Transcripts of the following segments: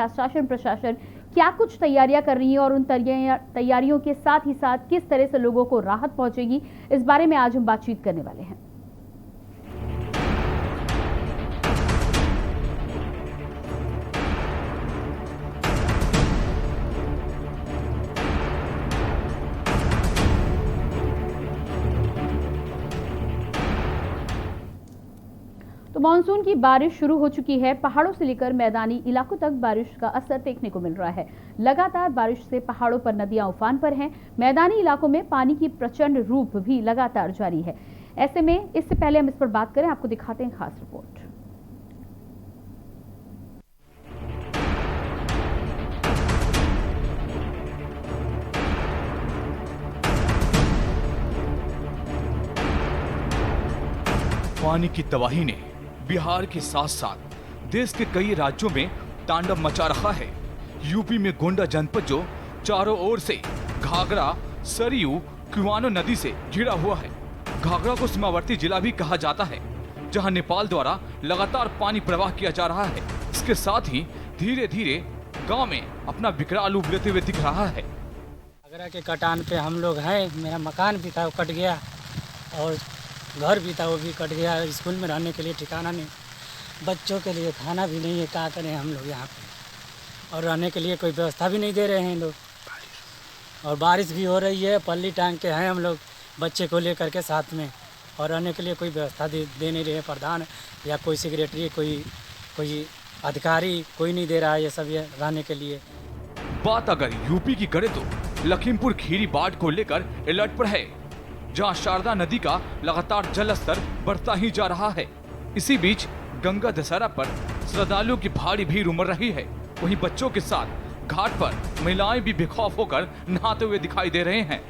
शासन प्रशासन क्या कुछ तैयारियां कर रही है और उन तैयारियों के साथ ही साथ किस तरह से लोगों को राहत पहुंचेगी, इस बारे में आज हम बातचीत करने वाले हैं। तो मानसून की बारिश शुरू हो चुकी है। पहाड़ों से लेकर मैदानी इलाकों तक बारिश का असर देखने को मिल रहा है। लगातार बारिश से पहाड़ों पर नदियां उफान पर हैं। मैदानी इलाकों में पानी की प्रचंड रूप भी लगातार जारी है। ऐसे में इससे पहले हम इस पर बात करें, आपको दिखाते हैं खास रिपोर्ट। पानी की तबाही ने बिहार के साथ साथ देश के कई राज्यों में तांडव मचा रखा है। यूपी में गोंडा जनपद जो चारों ओर से घाघरा, सरयू, कुआनो नदी से घिरा हुआ है। घाघरा को सीमावर्ती जिला भी कहा जाता है, जहां नेपाल द्वारा लगातार पानी प्रवाह किया जा रहा है। इसके साथ ही धीरे धीरे गांव में अपना विकराल रूप लेते हुए दिख रहा है। घाघरा के कटान पे हम लोग हैं। मेरा मकान भी था, वो कट गया, और घर भी था, वो भी कट गया। स्कूल में रहने के लिए ठिकाना नहीं, बच्चों के लिए खाना भी नहीं है। क्या करें हम लोग यहाँ पे, और रहने के लिए कोई व्यवस्था भी नहीं दे रहे हैं लोग। और बारिश भी हो रही है, पल्ली टांग के हैं हम लोग बच्चे को लेकर के साथ में, और रहने के लिए कोई व्यवस्था दे नहीं रहे। प्रधान या कोई सेक्रेटरी, कोई अधिकारी कोई नहीं दे रहा है ये सब ये रहने के लिए। बात अगर यूपी की करें तो लखीमपुर खीरी बाढ़ को लेकर अलर्ट पर है, जहां शारदा नदी का लगातार जल स्तर बढ़ता ही जा रहा है। इसी बीच गंगा दशहरा पर श्रद्धालुओं की भारी भीड़ उमड़ रही है। वहीं बच्चों के साथ घाट पर महिलाएं भी बेखौफ होकर नहाते हुए दिखाई दे रहे हैं।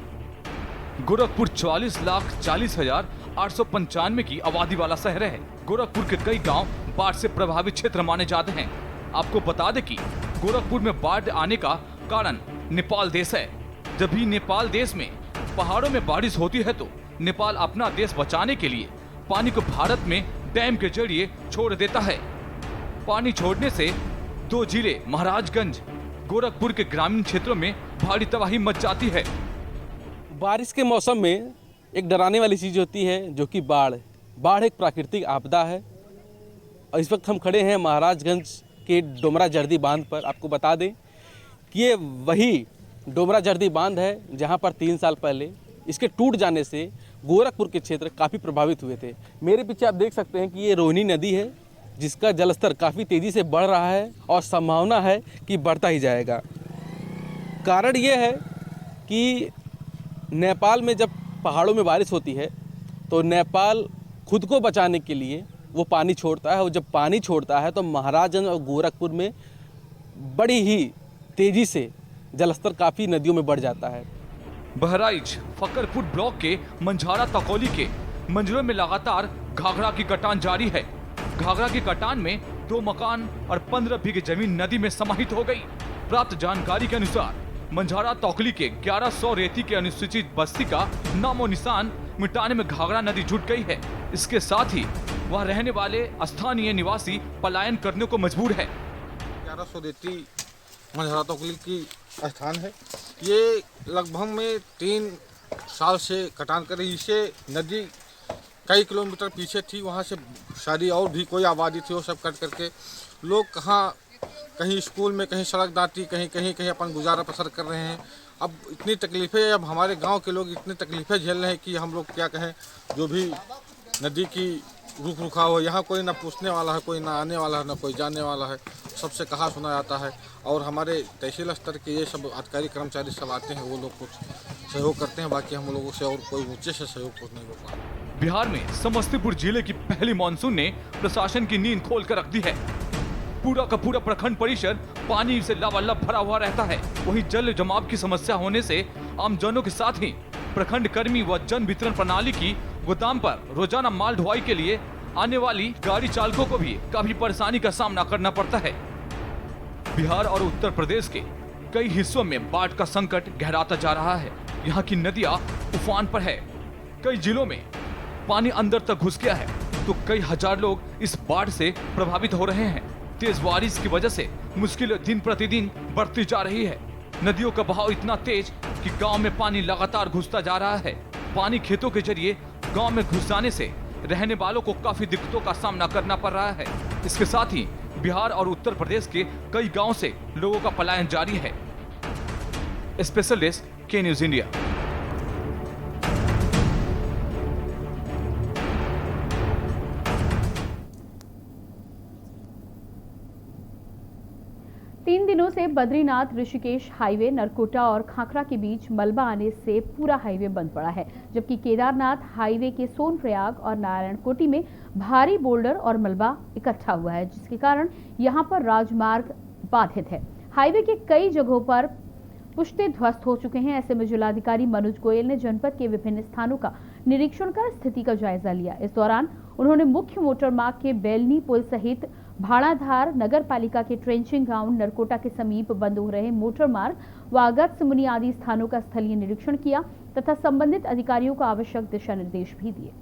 गोरखपुर 44,40,895 की आबादी वाला शहर है। गोरखपुर के कई गांव बाढ़ से प्रभावित क्षेत्र माने जाते हैं। आपको बता दें कि गोरखपुर में बाढ़ आने का कारण नेपाल देश है। जब भी नेपाल देश में पहाड़ों में बारिश होती है तो नेपाल अपना देश बचाने के लिए पानी को भारत में डैम के जरिए छोड़ देता है। पानी छोड़ने से दो जिले महाराजगंज, गोरखपुर के ग्रामीण क्षेत्रों में भारी तबाही मच जाती है। बारिश के मौसम में एक डराने वाली चीज़ होती है, जो कि बाढ़ एक प्राकृतिक आपदा है। और इस वक्त हम खड़े हैं महाराजगंज के डोमरा जर्दी बांध पर। आपको बता दें कि ये वही डोमरा जर्दी बांध है जहां पर 3 साल पहले इसके टूट जाने से गोरखपुर के क्षेत्र काफ़ी प्रभावित हुए थे। मेरे पीछे आप देख सकते हैं कि ये रोहिणी नदी है, जिसका जलस्तर काफ़ी तेज़ी से बढ़ रहा है और संभावना है कि बढ़ता ही जाएगा। कारण ये है कि नेपाल में जब पहाड़ों में बारिश होती है तो नेपाल खुद को बचाने के लिए वो पानी छोड़ता है, और जब पानी छोड़ता है तो महाराजगंज और गोरखपुर में बड़ी ही तेज़ी से जलस्तर काफ़ी नदियों में बढ़ जाता है। बहराइच फकरपुर ब्लॉक के मंझारा तकौली के मंजरों में लगातार घाघरा की कटान जारी है। घाघरा की कटान में 2 मकान और 15 बीघे जमीन नदी में समाहित हो गई। प्राप्त जानकारी के अनुसार मंझारा तकौली के 1100 रेती के अनुसूचित बस्ती का नामो निशान मिटाने में घाघरा नदी जुट गई है। इसके साथ ही वह रहने वाले स्थानीय निवासी पलायन करने को मजबूर है। 1100 रेती मंझारा तकौली की स्थान है। ये लगभग में 3 साल से कटान कर रही। इसे नदी कई किलोमीटर पीछे थी, वहाँ से सारी और भी कोई आबादी थी, वो सब कट करके लोग कहीं स्कूल में, कहीं सड़क दाती, कहीं अपन गुजारा बसर कर रहे हैं। अब इतनी तकलीफ़ें, अब हमारे गांव के लोग इतनी तकलीफ़ें झेल रहे हैं कि हम लोग क्या कहें। जो भी नदी की रुख रुखाव है, यहाँ कोई ना पूछने वाला है, कोई ना आने वाला है, ना कोई जाने वाला है। सबसे कहा सुना जाता है। और हमारे तहसील स्तर के ये सब अधिकारी कर्मचारी सब आते हैं, वो लोग कुछ सहयोग करते हैं। बाकी हम लोगों से और कोई ऊंचे से सहयोग कुछ नहीं हो पा रहा। बिहार में समस्तीपुर जिले की पहली मानसून ने प्रशासन की नींद खोल कर रख दी है। पूरा का पूरा प्रखंड परिसर पानी से लबालब भरा हुआ रहता है। वहीं जल जमाव की समस्या होने से आमजनों के साथ ही प्रखंड कर्मी व जन वितरण प्रणाली की गोदाम पर रोजाना माल ढुलाई के लिए आने वाली गाड़ी चालकों को भी काफी परेशानी का सामना करना पड़ता है। बिहार और उत्तर प्रदेश के कई हिस्सों में बाढ़ का संकट गहराता जा रहा है। यहाँ की नदियां उफान पर है। कई जिलों में पानी अंदर तक घुस गया है, तो कई हजार लोग इस बाढ़ से प्रभावित हो रहे हैं। तेज बारिश की वजह से मुश्किलें दिन प्रतिदिन बढ़ती जा रही है। नदियों का बहाव इतना तेज कि गांव में पानी लगातार घुसता जा रहा है। पानी खेतों के जरिए गांव में घुस जाने से रहने वालों को काफी दिक्कतों का सामना करना पड़ रहा है। इसके साथ ही बिहार और उत्तर प्रदेश के कई गांवों से लोगों का पलायन जारी है। स्पेशल डेस्क, के न्यूज इंडिया। तीन दिनों से बद्रीनाथ ऋषिकेश हाईवे नरकोटा और खाखरा के बीच मलबा आने से पूरा हाईवे बंद पड़ा है, जबकि केदारनाथ हाईवे के सोनप्रयाग और नारायणकोटी में भारी बोल्डर और मलबा इकट्ठा हुआ है, जिसके कारण यहां पर राजमार्ग बाधित है। हाईवे के कई जगहों पर पुश्ते ध्वस्त हो चुके हैं। ऐसे में जिलाधिकारी मनोज गोयल ने जनपद के विभिन्न स्थानों का निरीक्षण कर स्थिति का जायजा लिया। इस दौरान उन्होंने मुख्य मोटर मार्ग के बेलनी पुल सहित भाड़ाधार नगर पालिका के ट्रेंचिंग ग्राउंड नरकोटा के समीप बंद हो रहे मोटर मार्ग व अगस्त मुनि आदि स्थानों का स्थलीय निरीक्षण किया तथा संबंधित अधिकारियों को आवश्यक दिशा निर्देश भी दिए।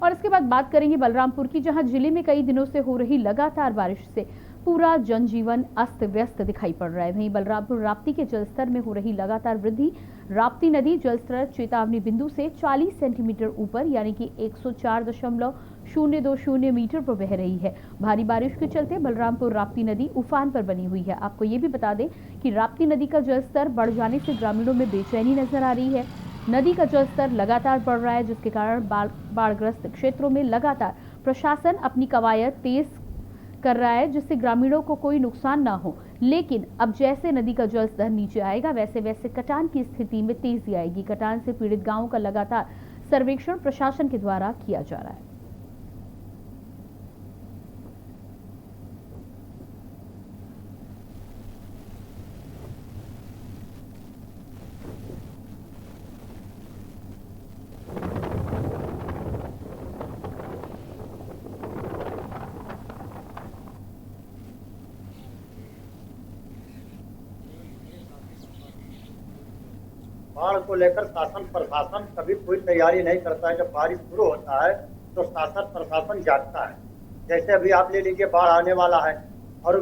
और इसके बाद बात करेंगे बलरामपुर की, जहां जिले में कई दिनों से हो रही लगातार बारिश से पूरा जनजीवन अस्त व्यस्त दिखाई पड़ रहा है। वहीं बलरामपुर राप्ती के जलस्तर में हो रही लगातार वृद्धि, राप्ती नदी जलस्तर चेतावनी बिंदु से 40 सेंटीमीटर ऊपर यानी कि 104.020 मीटर पर बह रही है। भारी बारिश के चलते बलरामपुर राप्ती नदी उफान पर बनी हुई है। आपको ये भी बता दें कि राप्ती नदी का जलस्तर बढ़ जाने से ग्रामीणों में बेचैनी नजर आ रही है। नदी का जलस्तर लगातार बढ़ रहा है, जिसके कारण बाढ़ग्रस्त क्षेत्रों में लगातार प्रशासन अपनी कवायद तेज कर रहा है, जिससे ग्रामीणों को कोई नुकसान ना हो। लेकिन अब जैसे नदी का जलस्तर नीचे आएगा वैसे वैसे कटान की स्थिति में तेजी आएगी। कटान से पीड़ित गांवों का लगातार सर्वेक्षण प्रशासन के द्वारा किया जा रहा है। बाढ़ को लेकर शासन प्रशासन कभी कोई तैयारी नहीं करता है। जब बारिश शुरू होता है तो शासन प्रशासन जागता है। जैसे अभी आप ले लीजिए, बाढ़ आने वाला है और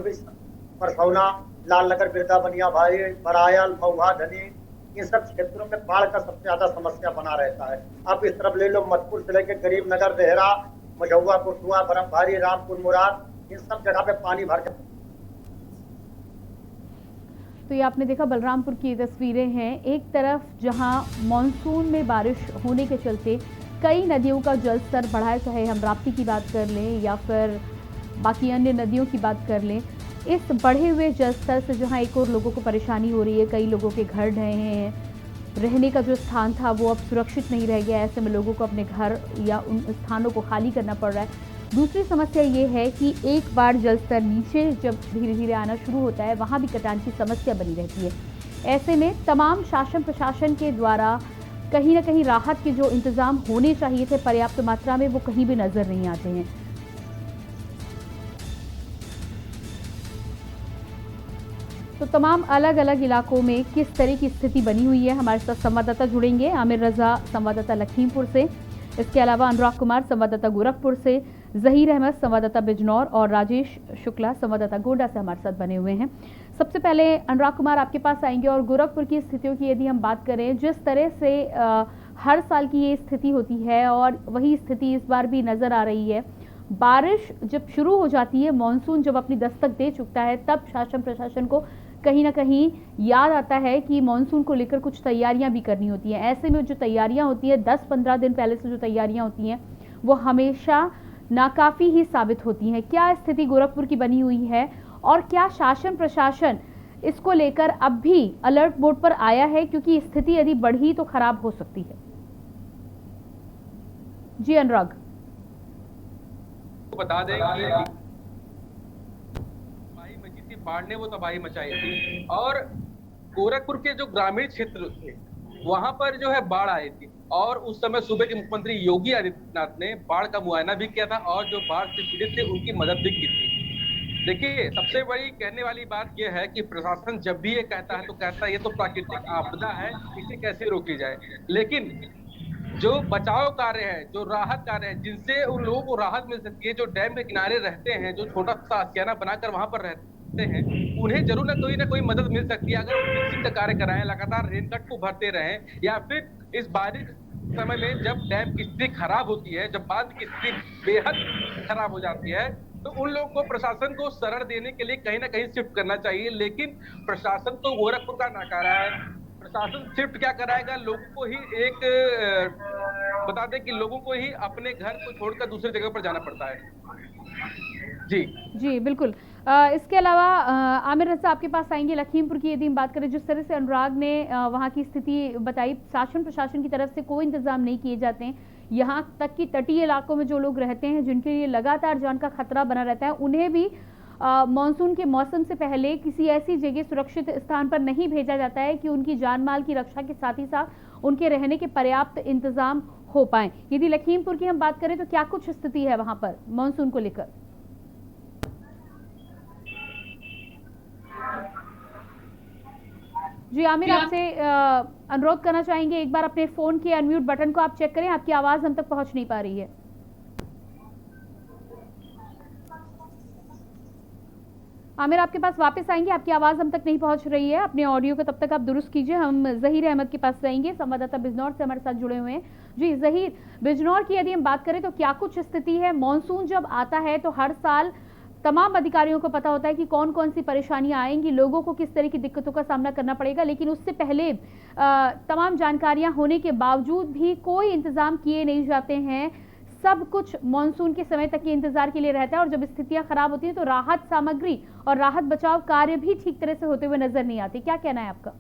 परसौना, लालनगर, बिरदा, बनिया भाई, बरायल, महुआ, धनी, इन सब क्षेत्रों में बाढ़ का सबसे ज्यादा समस्या बना रहता है। आप इस तरफ ले लो, मधुपुर से लेकर गरीबनगर, देहरा, मझौआ, कुटुआ, बरमभारी, रामपुर, मुराद, इन सब जगह पे पानी भर जाता है। तो ये आपने देखा बलरामपुर की तस्वीरें हैं। एक तरफ जहां मॉनसून में बारिश होने के चलते कई नदियों का जलस्तर बढ़ा है, चाहे हम राप्ती की बात कर लें या फिर बाकी अन्य नदियों की बात कर लें। इस बढ़े हुए जलस्तर से जहां एक और लोगों को परेशानी हो रही है, कई लोगों के घर ढहे हैं, रहने का जो स्थान था वो अब सुरक्षित नहीं रह गया। ऐसे में लोगों को अपने घर या उन स्थानों को खाली करना पड़ रहा है। दूसरी समस्या ये है कि एक बार जलस्तर नीचे जब धीरे धीरे आना शुरू होता है, वहाँ भी कटान की समस्या बनी रहती है। ऐसे में तमाम शासन प्रशासन के द्वारा कहीं ना कहीं राहत के जो इंतजाम होने चाहिए थे पर्याप्त मात्रा में, वो कहीं भी नजर नहीं आते हैं। तो तमाम अलग अलग इलाकों में किस तरह की स्थिति बनी हुई है, हमारे साथ संवाददाता जुड़ेंगे। आमिर रजा संवाददाता लखीमपुर से, इसके अलावा अनुराग कुमार संवाददाता गोरखपुर से, जहीर अहमद संवाददाता बिजनौर और राजेश शुक्ला संवाददाता गोंडा से हमारे साथ बने हुए हैं। सबसे पहले अनुराग कुमार आपके पास आएंगे और गोरखपुर की स्थितियों की यदि हम बात करें, जिस तरह से हर साल की ये स्थिति होती है और वही स्थिति इस बार भी नजर आ रही है। बारिश जब शुरू हो जाती है, मानसून जब अपनी दस्तक दे चुकता है, तब शासन प्रशासन को कहीं ना कहीं याद आता है कि मानसून को लेकर कुछ तैयारियां भी करनी होती हैं। ऐसे में जो तैयारियां होती हैं 10-15 दिन पहले से जो तैयारियां होती हैं वो हमेशा नाकाफी ही साबित होती हैं। क्या स्थिति गोरखपुर की बनी हुई है और क्या शासन प्रशासन इसको लेकर अब भी अलर्ट मोड पर आया है, क्योंकि स्थिति यदि बढ़ी तो खराब हो सकती है? जी अनुराग, बता दें कि बाढ़ ने वो तबाही मचाई थी और गोरखपुर के जो ग्रामीण क्षेत्र थे वहां पर जो है बाढ़ आई थी और उस समय सूबे के मुख्यमंत्री योगी आदित्यनाथ ने बाढ़ का मुआयना भी किया था और जो बाढ़ से पीड़ित थे उनकी मदद भी की थी। देखिए, सबसे बड़ी कहने वाली बात यह है कि प्रशासन जब भी ये कहता है तो कहता है ये तो प्राकृतिक आपदा है, इसे कैसे रोकी जाए। लेकिन जो बचाव कार्य है, जो राहत कार्य है, जिनसे उन लोगों को राहत मिल सकती है, जो डैम के किनारे रहते हैं, जो छोटा सा आशियाना बनाकर वहां पर रहते हैं, उन्हें जरूर ना कोई मदद मिल सकती है अगर वो फिक्सिंग का कार्य कराएं, लगातार रेनकट को भरते रहें, या फिर इस बारिश समय में जब डैम की स्थिति खराब होती है, जब बांध की स्थिति बेहद खराब हो जाती है, तो उन लोगों को प्रशासन को शरण देने के लिए कहीं ना कहीं शिफ्ट करना चाहिए। लेकिन प्रशासन तो गोरखपुर का नकारा है। प्रशासन शिफ्ट क्या कराएगा, लोगों को ही बता दें कि लोगों को ही अपने घर को छोड़कर दूसरी जगह पर जाना पड़ता है। जी जी बिल्कुल। इसके अलावा आमिर रजा आपके पास आएंगे। लखीमपुर की यदि हम बात करें, जिस तरह से अनुराग ने वहाँ की स्थिति बताई, शासन प्रशासन की तरफ से कोई इंतजाम नहीं किए जाते हैं। यहाँ तक कि तटीय इलाकों में जो लोग रहते हैं, जिनके लिए लगातार जान का खतरा बना रहता है, उन्हें भी मानसून के मौसम से पहले किसी ऐसी जगह सुरक्षित स्थान पर नहीं भेजा जाता है कि उनकी जान माल की रक्षा के साथ ही साथ उनके रहने के पर्याप्त इंतजाम हो पाए। यदि लखीमपुर की हम बात करें तो क्या कुछ स्थिति है वहां पर मानसून को लेकर? जी आमिर, आपसे अनुरोध करना चाहेंगे, एक बार अपने फोन के अनम्यूट बटन को आप चेक करें, आपकी आवाज हम तक पहुंच नहीं पा रही है। आमिर आपके पास वापस आएंगे, आपकी आवाज हम तक नहीं पहुंच रही है। अपने ऑडियो को तब तक आप दुरुस्त कीजिए। हम जहीर अहमद के पास जाएंगे, संवाददाता बिजनौर से हमारे साथ जुड़े हुए हैं। जी जहीर, बिजनौर की यदि हम बात करें तो क्या कुछ स्थिति है? मानसून जब आता है तो हर साल तमाम अधिकारियों को पता होता है कि कौन कौन सी परेशानियां आएंगी, लोगों को किस तरह की दिक्कतों का सामना करना पड़ेगा, लेकिन उससे पहले तमाम जानकारियां होने के बावजूद भी कोई इंतजाम किए नहीं जाते हैं। सब कुछ मानसून के समय तक के इंतजार के लिए रहता है और जब स्थितियां खराब होती हैं तो राहत सामग्री और राहत बचाव कार्य भी ठीक तरह से होते हुए नजर नहीं आते। क्या कहना है आपका?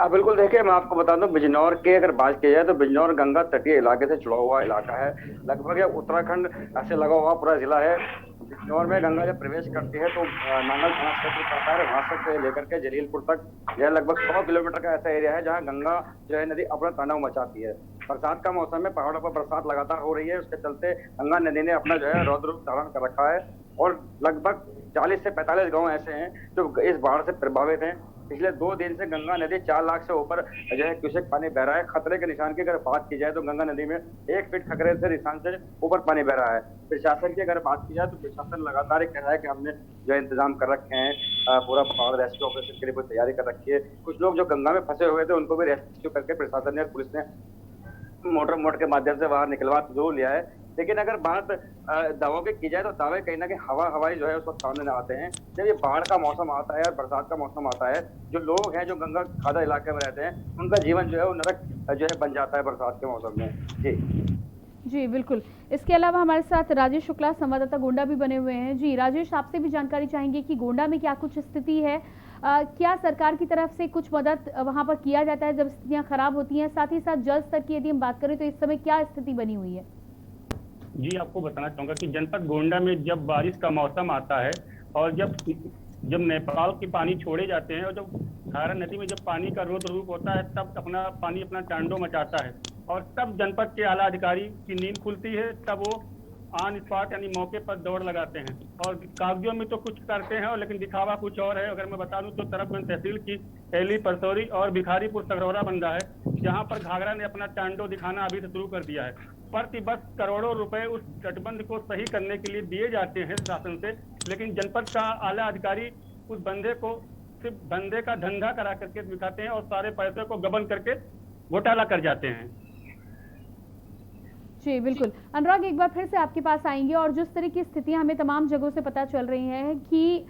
बिल्कुल, देखिए मैं आपको बता दूं, बिजनौर की अगर बात की जाए तो बिजनौर गंगा तटीय इलाके से जुड़ा हुआ इलाका है। लगभग उत्तराखंड से लगा हुआ पूरा जिला है। बिजनौर में गंगा जब प्रवेश करती है तो नांगल थाना क्षेत्र पड़ता है, वहां से लेकर के जलीलपुर तक यह लगभग 100 किलोमीटर का ऐसा एरिया है जहां गंगा जो है नदी अपना तांडव मचाती है। बरसात का मौसम में पहाड़ों पर बरसात लगातार हो रही है, उसके चलते गंगा नदी ने अपना जो है रौद्र रूप धारण कर रखा है और लगभग 40 से 45 गांव ऐसे हैं जो इस बाढ़ से प्रभावित हैं। पिछले 2 दिन से गंगा नदी 4 लाख से ऊपर जो है क्यूसेक पानी बह रहा है। खतरे के निशान की अगर बात की जाए तो गंगा नदी में 1 फीट खतरे से निशान से ऊपर पानी बह रहा है। प्रशासन की अगर बात की जाए तो प्रशासन लगातार कह रहा है कि हमने जो है इंतजाम कर रखे हैं, पूरा बाढ़ रेस्क्यू ऑपरेशन के लिए कोई तैयारी कर रखी है। कुछ लोग जो गंगा में फंसे हुए थे उनको भी रेस्क्यू करके प्रशासन ने और पुलिस ने मोटर के माध्यम से बाहर निकलवा जरूर लिया है। लेकिन अगर बात दावों की जाए तो दावे कहीं ना कहीं हवाई जो है उस वक्त सामने आते हैं जब ये बाढ़ का मौसम आता है और बरसात का मौसम आता है। जो लोग हैं जो गंगा खादा इलाके में रहते हैं उनका जीवन जो है वो नरक जो है बन जाता है बरसात के मौसम में। जी बिल्कुल। इसके अलावा हमारे साथ राजेश शुक्ला संवाददाता गोंडा भी बने हुए हैं। जी राजेश, आपसे भी जानकारी चाहेंगे कि गोंडा में क्या कुछ स्थिति है, क्या सरकार की तरफ से कुछ मदद वहां पर किया जाता है जब स्थितियां खराब होती हैं? साथ ही साथ जल स्तर की यदि हम बात करें तो इस समय क्या स्थिति बनी हुई है? जी आपको बताना चाहूँगा कि जनपद गोंडा में जब बारिश का मौसम आता है और जब नेपाल के पानी छोड़े जाते हैं और जब धारा नदी में जब पानी का रौद्र रूप होता है तब पानी अपना तांडव मचाता है और तब जनपद के आला अधिकारी की नींद खुलती है। तब वो ऑन स्पॉट यानी मौके पर दौड़ लगाते हैं और कागजों में तो कुछ करते हैं और लेकिन दिखावा कुछ और है। अगर मैं बता दूं तो तरफगंज तहसील की एली परसौरी और भिखारीपुर सगरौरा बंदा है जहां पर घाघरा ने अपना तांडव दिखाना अभी से शुरू कर दिया है। प्रतिवर्ष करोड़ों रुपए उस तटबंध को सही करने के लिए दिए जाते हैं शासन से, लेकिन जनपद का आला अधिकारी उस बंदे को सिर्फ बंदे का धंधा करा करके दिखाते हैं और सारे पैसे को गबन करके घोटाला कर जाते हैं। जी बिल्कुल। अनुराग, एक बार फिर से आपके पास आएंगे और जिस तरह की स्थितियां हमें तमाम जगहों से पता चल रही हैं कि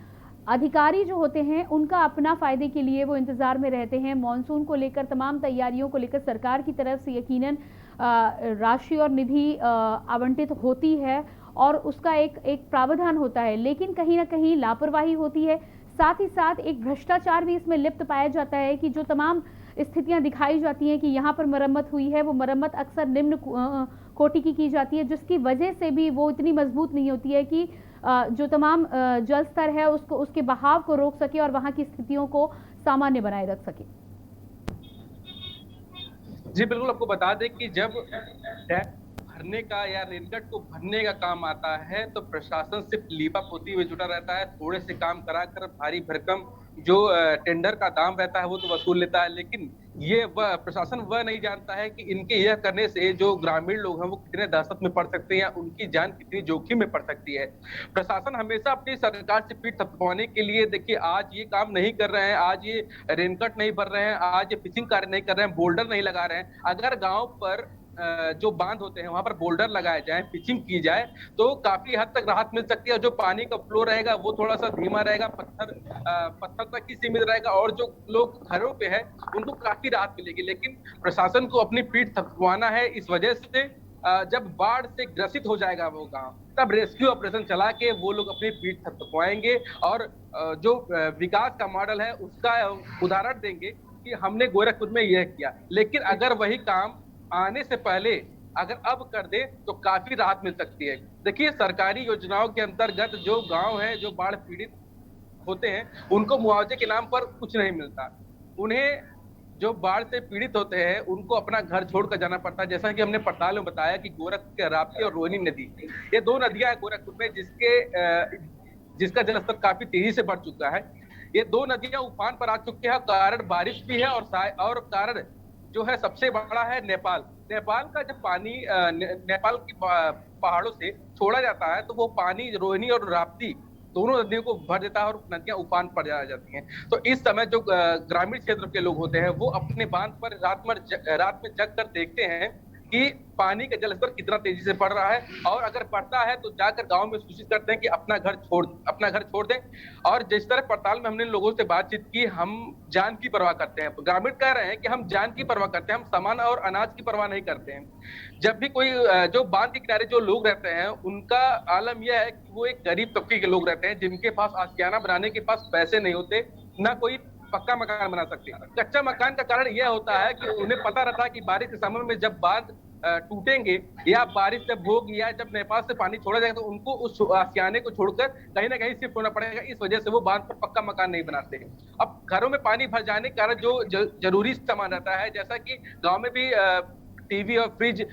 अधिकारी जो होते हैं उनका अपना फायदे के लिए वो इंतजार में रहते हैं। मॉनसून को लेकर तमाम तैयारियों को लेकर सरकार की तरफ से यकीनन राशि और निधि आवंटित होती है और उसका एक प्रावधान होता है, लेकिन कहीं ना कहीं लापरवाही होती है। साथ ही साथ एक भ्रष्टाचार भी इसमें लिप्त पाया जाता है कि जो तमाम स्थितियां दिखाई जाती हैं कि यहाँ पर मरम्मत हुई है, वो मरम्मत अक्सर निम्न कोटि की जाती है, जिसकी वजह से भी वो इतनी मजबूत नहीं होती है कि जो तमाम जल स्तर है उसके बहाव को रोक सके और वहाँ की स्थितियों को सामान्य बनाए रख सके। जी बिल्कुल, आपको बता दें कि जब भरने का या रेनगट को भरने का काम आता है तो प्रशासन सिर्फ लीपा पोती में जुटा रहता है। थोड़े से काम कराकर भारी भरकम जो टेंडर का दाम रहता है वो तो वसूल लेता है, लेकिन ये प्रशासन वह नहीं जानता है कि इनके यह करने से जो ग्रामीण लोग हैं वो कितने दहशत में पड़ सकते हैं या उनकी जान कितनी जोखिम में पड़ सकती है। प्रशासन हमेशा अपनी सरकार से पीठ थपथपाने के लिए, देखिए आज ये काम नहीं कर रहे हैं, आज ये रेनकट नहीं भर रहे हैं, आज ये पिचिंग कार्य नहीं कर रहे हैं, बोल्डर नहीं लगा रहे हैं। अगर गाँव पर जो बांध होते हैं वहां पर बोल्डर लगाए जाए, पिचिंग की जाए तो काफी हद तक राहत मिल सकती है। जो पानी का फ्लो रहेगा वो थोड़ा सा धीमा रहेगा, पत्थर तक ही सीमित रहेगा और जो लोग घरों पे है उनको काफी राहत मिलेगी। लेकिन प्रशासन को अपनी पीठ थपथपाना है इस वजह से जब बाढ़ से ग्रसित हो जाएगा वो गांव, तब रेस्क्यू ऑपरेशन चला के वो लोग अपनी पीठ थपथपाएंगे और जो विकास का मॉडल है उसका उदाहरण देंगे कि हमने गोरखपुर में यह किया। लेकिन अगर वही काम आने से पहले अगर अब कर दे तो काफी राहत मिल सकती है। देखिए सरकारी योजनाओं के अंतर्गत जो गांव है जो बाढ़ पीड़ित होते हैं उनको मुआवजे के नाम पर कुछ नहीं मिलता। उन्हें जो बाढ़ से पीड़ित होते हैं उनको अपना घर छोड़कर जाना पड़ता है। जैसा कि हमने पड़ताल में बताया कि गोरखपुर के राप्ती और रोहिणी नदी, ये दो नदियां हैं गोरखपुर में जिसका जलस्तर काफी तेजी से बढ़ चुका है। ये दो नदियां उफान पर आ चुकी है, कारण बारिश भी है और कारण जो है सबसे बड़ा है नेपाल का जब पानी नेपाल की पहाड़ों से छोड़ा जाता है तो वो पानी रोहिणी और राप्ती दोनों नदियों को भर देता है और नदियां उफान पर जाती हैं। तो इस समय जो ग्रामीण क्षेत्र के लोग होते हैं वो अपने बांध पर रात में जग कर देखते हैं कि पानी का जलस्तर कितना तेजी से बढ़ रहा है और अगर बढ़ता है तो जाकर गांव में सूचित करते हैं कि अपना घर छोड़ दें। और जिस तरह पड़ताल में हमने लोगों से बातचीत की, हम जान की परवाह करते हैं। ग्रामीण कह रहे हैं कि हम जान की परवाह करते हैं, हम सामान और अनाज की परवाह नहीं करते हैं। जब भी कोई जो बांध के किनारे जो लोग रहते हैं उनका आलम यह है कि वो एक गरीब तबके के लोग रहते हैं जिनके पास आशियाना बनाने के पास पैसे नहीं होते, ना कोई पक्का मकान बना सकते हैं। कच्चा मकान का कारण यह होता है कि उन्हें पता रहता है कि बारिश के समय में जब बांध टूटेंगे या बारिश जब होगी या जब नेपाल से पानी छोड़ा जाएगा तो उनको उस आशियाने को छोड़कर कहीं ना कहीं शिफ्ट होना पड़ेगा। इस वजह से वो बांध पर पक्का मकान नहीं बनाते। अब घरों में पानी भर जाने के कारण जो जरूरी सामान रहता है, जैसा कि गांव में भी टीवी और फ्रिज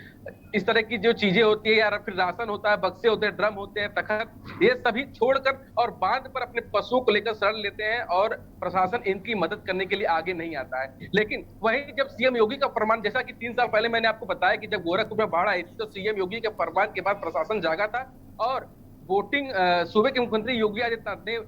इस तरह की जो चीजें होती है या फिर राशन होता है, बक्से होते हैं, ड्रम होते हैं, तखत, ये सभी छोड़कर और बांध पर अपने पशुओं को लेकर शरण लेते हैं और प्रशासन इनकी मदद करने के लिए आगे नहीं आता है। लेकिन वहीं जब सीएम योगी का फरमान, जैसा कि 3 साल पहले मैंने आपको बताया कि जब गोरखपुर में बाढ़ आई थी तो सीएम योगी के फरमान के बाद प्रशासन जागा था और बोटिंग सूबे के मुख्यमंत्री योगी आदित्यनाथ ने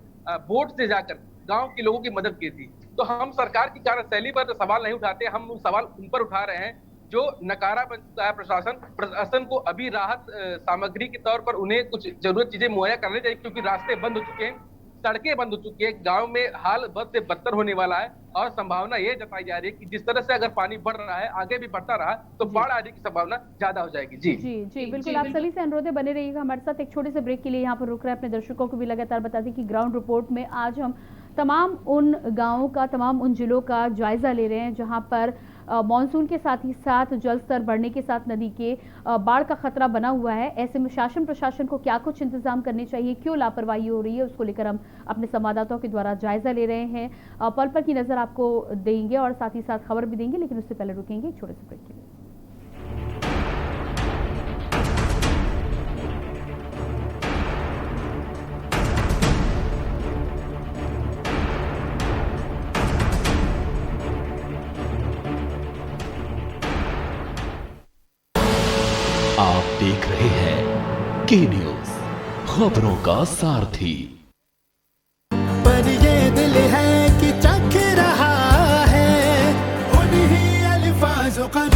बोट से जाकर गांव के लोगों की मदद की थी। तो हम सरकार की कार्यशैली पर सवाल नहीं उठाते, हम सवाल उन पर उठा रहे हैं जो नकारा बन चुका है। प्रशासन को अभी राहत सामग्री के तौर पर उन्हें कुछ जरूरत चीजें मुहैया करनी चाहिए, क्योंकि रास्ते बंद हो चुके हैं, सड़कें बंद हो चुकी है, गांव में हाल बद से बदतर होने वाला है और संभावना ये जताई जा रही है कि जिस तरह से अगर पानी बढ़ रहा है आगे भी बढ़ता रहा तो बाढ़ आने की संभावना ज्यादा हो जाएगी। जी बिल्कुल। आप सभी से अनुरोध है बने रहिएगा हमारे साथ। एक छोटे से ब्रेक के लिए यहाँ पर रुक रहे हैं। अपने दर्शकों को भी लगातार बता दें कि ग्राउंड रिपोर्ट में आज हम तमाम उन गाँवों का, तमाम उन जिलों का जायजा ले रहे हैं जहाँ पर मानसून के साथ ही साथ जल स्तर बढ़ने के साथ नदी के बाढ़ का खतरा बना हुआ है। ऐसे में शासन प्रशासन को क्या कुछ इंतजाम करने चाहिए, क्यों लापरवाही हो रही है, उसको लेकर हम अपने संवाददाताओं के द्वारा जायजा ले रहे हैं। पल पल की नजर आपको देंगे और साथ ही साथ खबर भी देंगे, लेकिन उससे पहले रुकेंगे एक छोटे से ब्रेक के लिए। आप देख रहे हैं के न्यूज, खबरों का सारथी। पर ये दिल है कि चख रहा है उन्हीं अल्फाजों का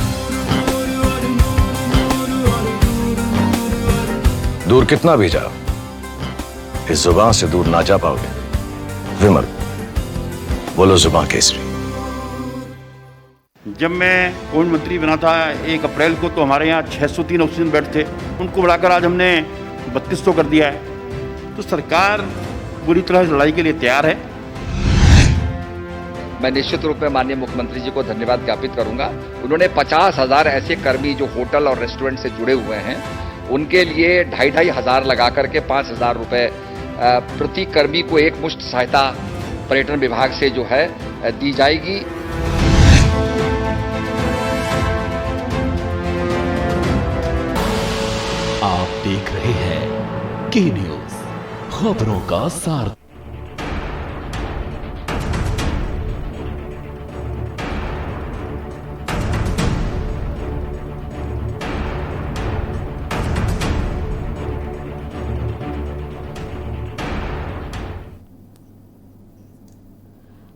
दूर कितना भी जाओ इस जुबान से दूर ना जा पाओगे। विमल, बोलो जुबान केसरी। जब मैं कोविड मंत्री बना था 1 अप्रैल को तो हमारे यहाँ 603 ऑक्सीजन बेड थे, उनको बढ़ाकर आज हमने 3200 कर दिया है। तो सरकार पूरी तरह से लड़ाई के लिए तैयार है। मैं निश्चित रूप में माननीय मुख्यमंत्री जी को धन्यवाद ज्ञापित करूंगा। उन्होंने 50,000 ऐसे कर्मी जो होटल और रेस्टोरेंट से जुड़े हुए हैं उनके लिए 2,500 लगा करके 5,000 रुपये प्रति कर्मी को एक मुश्त सहायता पर्यटन विभाग से जो है दी जाएगी। की न्यूज, खबरों का सार।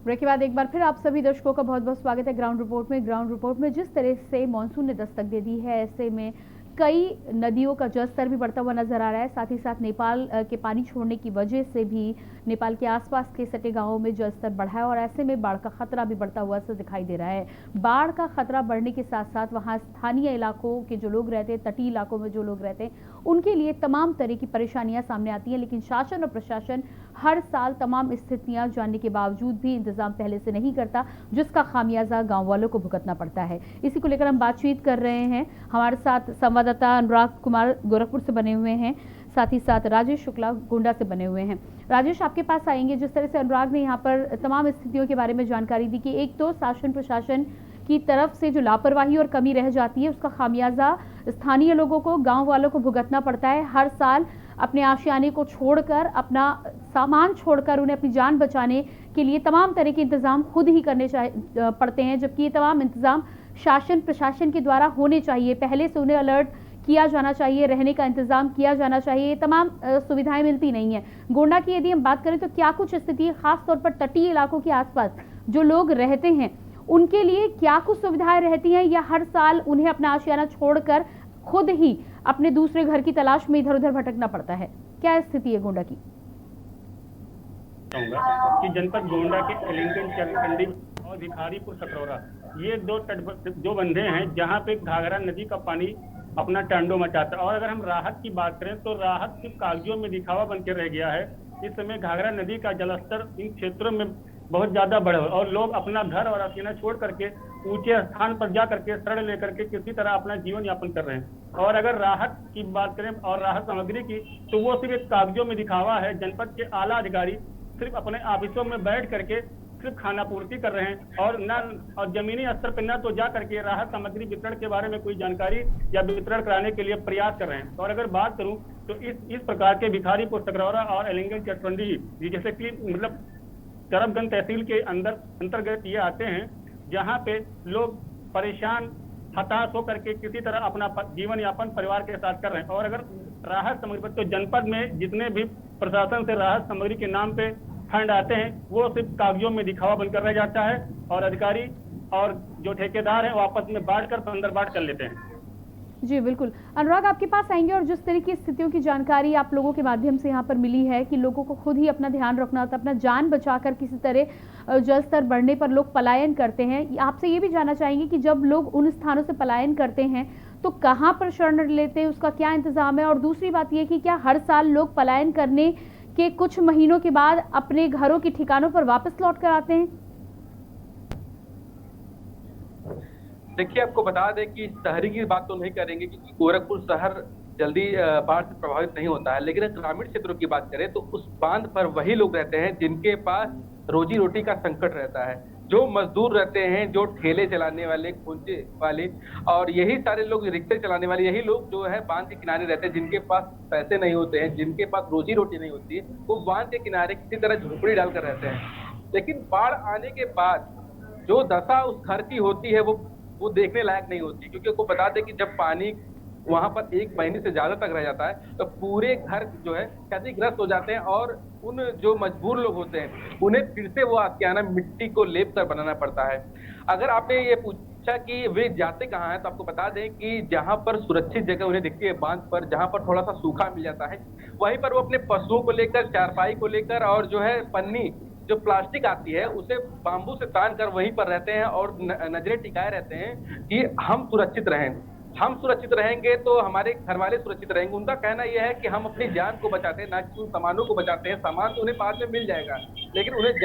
ब्रेक के बाद एक बार फिर आप सभी दर्शकों का बहुत बहुत स्वागत है ग्राउंड रिपोर्ट में। ग्राउंड रिपोर्ट में जिस तरह से मॉनसून ने दस्तक दे दी है, ऐसे में कई नदियों का जलस्तर भी बढ़ता हुआ नजर आ रहा है। साथ ही साथ नेपाल के पानी छोड़ने की वजह से भी नेपाल के आसपास के सटे गांवों में जलस्तर बढ़ा है और ऐसे में बाढ़ का खतरा भी बढ़ता हुआ से दिखाई दे रहा है। बाढ़ का खतरा बढ़ने के साथ साथ वहां स्थानीय इलाकों के जो लोग रहते हैं, तटीय इलाकों में जो लोग रहते हैं, उनके लिए तमाम तरह की परेशानियां सामने आती हैं। लेकिन शासन और प्रशासन हर साल तमाम स्थितियां जानने के बावजूद भी इंतजाम पहले से नहीं करता, जिसका खामियाजा गाँव वालों को भुगतना पड़ता है। इसी को लेकर हम बातचीत कर रहे हैं। हमारे साथ संवाददाता अनुराग कुमार गोरखपुर से बने हुए हैं, साथ ही साथ राजेश शुक्ला गोंडा से बने हुए हैं। राजेश, आपके पास आएंगे। जिस तरह से अनुराग ने यहाँ पर तमाम स्थितियों के बारे में जानकारी दी कि एक तो शासन प्रशासन की तरफ से जो लापरवाही और कमी रह जाती है, उसका खामियाजा स्थानीय लोगों को, गांव वालों को भुगतना पड़ता है। हर साल अपने आशियाने को छोड़कर, अपना सामान छोड़कर उन्हें अपनी जान बचाने के लिए तमाम तरह के इंतजाम खुद ही करने पड़ते हैं, जबकि ये तमाम इंतजाम शासन प्रशासन के द्वारा होने चाहिए। पहले से उन्हें अलर्ट किया जाना चाहिए, रहने का इंतजाम किया जाना चाहिए। ये तमाम सुविधाएं मिलती नहीं है। गोंडा की यदि हम बात करें तो क्या कुछ स्थिति है, खास तौर पर तटीय इलाकों के आसपास जो लोग रहते हैं उनके लिए क्या कुछ सुविधाएं रहती हैं, या हर साल उन्हें अपना आशियाना छोड़कर खुद ही अपने दूसरे घर की तलाश में इधर उधर भटकना पड़ता है? क्या स्थिति है गोंडा की? कि जनपद गोंडा के एलिंगन, चरखंडी और भिखारीपुर सकरौरा, ये दो बंधे हैं जहाँ पे घाघरा नदी का पानी अपना टांडो मचाता है। और अगर हम राहत की बात करें तो राहत सिर्फ कागजों में दिखावा बन के रह गया है। इस समय घाघरा नदी का जलस्तर इन क्षेत्रों में बहुत ज्यादा बढ़ा है और लोग अपना घर और आशियाना छोड़ करके ऊंचे स्थान पर जा करके शरण लेकर के किसी तरह अपना जीवन यापन कर रहे हैं। और अगर राहत की बात करें और राहत सामग्री की, तो वो सिर्फ एक कागजों में दिखावा है। जनपद के आला अधिकारी सिर्फ अपने ऑफिसों में बैठ करके सिर्फ खाना पूर्ति कर रहे हैं और जमीनी स्तर पर न तो जा करके राहत सामग्री वितरण के बारे में कोई जानकारी या वितरण कराने के लिए प्रयास कर रहे हैं। और अगर बात करूं तो इस प्रकार के भिखारीपुर सकरौरा और एलिंगन चरखंडी, जैसे कि मतलब करमगंज तहसील के अंतर्गत ये आते हैं, जहाँ पे लोग परेशान हताश होकर के किसी तरह अपना जीवन यापन परिवार के साथ कर रहे हैं। और अगर राहत सामग्री, तो जनपद में जितने भी प्रशासन से राहत सामग्री के नाम पे फंड आते हैं, वो सिर्फ कागजों में दिखावा बनकर रह जाता है और अधिकारी और जो ठेकेदार हैं वो आपस में बांटकर बंदरबाट कर लेते हैं। जी बिल्कुल। अनुराग, आपके पास आएंगे। और जिस तरह की स्थितियों की जानकारी आप लोगों के माध्यम से यहाँ पर मिली है कि लोगों को खुद ही अपना ध्यान रखना होता है, अपना जान बचाकर किसी तरह जल स्तर बढ़ने पर लोग पलायन करते हैं। आपसे ये भी जानना चाहेंगे कि जब लोग उन स्थानों से पलायन करते हैं तो कहाँ पर शरण लेते हैं, उसका क्या इंतजाम है? और दूसरी बात ये कि क्या हर साल लोग पलायन करने के कुछ महीनों के बाद अपने घरों के ठिकानों पर वापस लौट कर आते हैं? देखिए, आपको बता दें कि शहरी की बात तो नहीं करेंगे क्योंकि गोरखपुर शहर जल्दी बाढ़ से प्रभावित नहीं होता है, लेकिन ग्रामीण क्षेत्रों की बात करें तो उस बांध पर वही लोग रहते हैं जिनके पास रोजी रोटी का संकट रहता है, जो मजदूर रहते हैं, जो ठेले चलाने वाले, खोंचे वाले, और यही सारे लोग रिक्शे चलाने वाले, यही लोग जो है बांध के किनारे रहते हैं, जिनके पास पैसे नहीं होते हैं, जिनके पास रोजी रोटी नहीं होती है, वो बांध के किनारे किसी तरह झोपड़ी डालकर रहते हैं। लेकिन बाढ़ आने के बाद जो दशा उस घर की होती है वो देखने लायक नहीं होती, क्योंकि आपको बता दें कि जब पानी वहां पर 1 महीने से ज्यादा तक रह जाता है तो पूरे घर जो है क्षतिग्रस्त हो जाते हैं और उन जो मजबूर लोग होते हैं उन्हें फिर से वो आशियाना मिट्टी को लेप कर बनाना पड़ता है। अगर आपने ये पूछा कि वे जाते कहाँ हैं, तो आपको बता दें कि जहां पर सुरक्षित जगह उन्हें दिखती है बांध पर, जहां पर थोड़ा सा सूखा मिल जाता है, वहीं पर वो अपने पशुओं को लेकर, चारपाई को लेकर और जो है पन्नी जो प्लास्टिक आती है उसे बांबू से तान कर वहीं पर रहते हैं और नजरें टिकाए रहते हैं कि हम सुरक्षित रहें। हम सुरक्षित रहेंगे तो हमारे घर वाले सुरक्षित रहेंगे। उनका कहना यह है कि हम अपनी जान को बचाते हैं, ना कि उन सामानों को बचाते हैं। सामान तो उन्हें बाद में मिल जाएगा, लेकिन उन्हें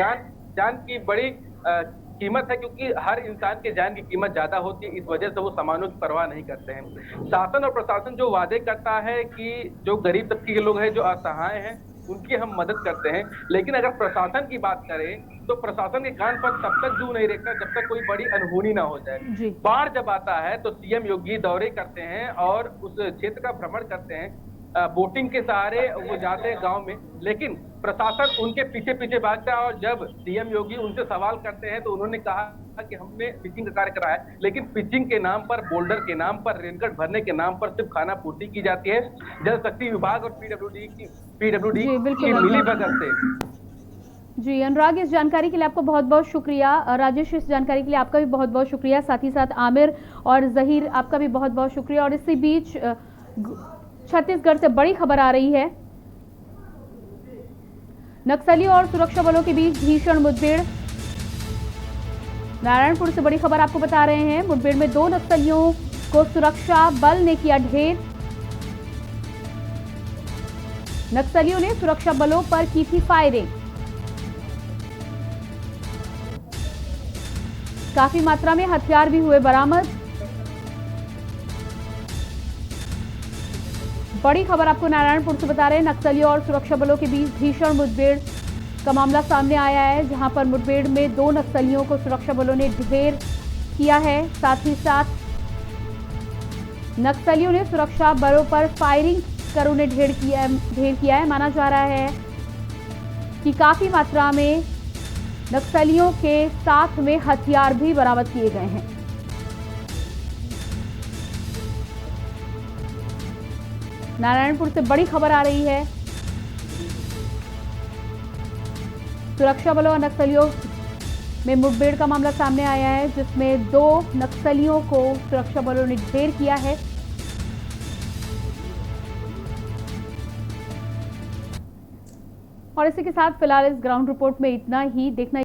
जान की बड़ी कीमत है, क्योंकि हर इंसान के जान की कीमत ज्यादा होती है, इस वजह से वो सामानों की परवाह नहीं करते हैं। शासन और प्रशासन जो वादे करता है कि जो गरीब तबके के लोग हैं, जो असहाय हैं, उनकी हम मदद करते हैं, लेकिन अगर प्रशासन की बात करें तो प्रशासन के कान पर तब तक जू नहीं रहता जब तक कोई बड़ी अनहोनी ना हो जाए। बाढ़ जब आता है तो सीएम योगी दौरे करते हैं और उस क्षेत्र का भ्रमण करते हैं, बोटिंग के सहारे वो जाते हैं गांव में, लेकिन प्रशासन उनके पीछे पीछे भागता है। और जब सीएम योगी उनसे सवाल करते हैं तो उन्होंने कहा कि हमने पिचिंग का कार्य कराया है, लेकिन पिचिंग के नाम पर, बोल्डर के नाम पर, रेनगट भरने के नाम पर सिर्फ खाना पूर्ति की जाती है। जल शक्ति विभाग और पीडब्ल्यूडी की मिलीभगत से। जी अनुराग, इस जानकारी के लिए आपको बहुत बहुत शुक्रिया। राजेश, इस जानकारी के लिए आपका भी बहुत बहुत शुक्रिया। साथ ही साथ आमिर और जहीर, आपका भी बहुत बहुत शुक्रिया। और इसी बीच छत्तीसगढ़ से बड़ी खबर आ रही है। नक्सलियों और सुरक्षा बलों के बीच भीषण मुठभेड़। नारायणपुर से बड़ी खबर आपको बता रहे हैं। मुठभेड़ में 2 नक्सलियों को सुरक्षा बल ने किया ढेर। नक्सलियों ने सुरक्षा बलों पर की थी फायरिंग। काफी मात्रा में हथियार भी हुए बरामद। बड़ी खबर आपको नारायणपुर से बता रहे हैं। नक्सलियों और सुरक्षा बलों के बीच भीषण मुठभेड़ का मामला सामने आया है, जहां पर मुठभेड़ में 2 नक्सलियों को सुरक्षा बलों ने ढेर किया है। साथ ही साथ नक्सलियों ने सुरक्षा बलों पर फायरिंग कर उन्हें ढेर किया है। माना जा रहा है कि काफी मात्रा में नक्सलियों के साथ में हथियार भी बरामद किए गए हैं। नारायणपुर से बड़ी खबर आ रही है। सुरक्षा बलों और नक्सलियों में मुठभेड़ का मामला सामने आया है, जिसमें 2 नक्सलियों को सुरक्षा बलों ने ढेर किया है। और इसी के साथ फिलहाल इस ग्राउंड रिपोर्ट में इतना ही। देखना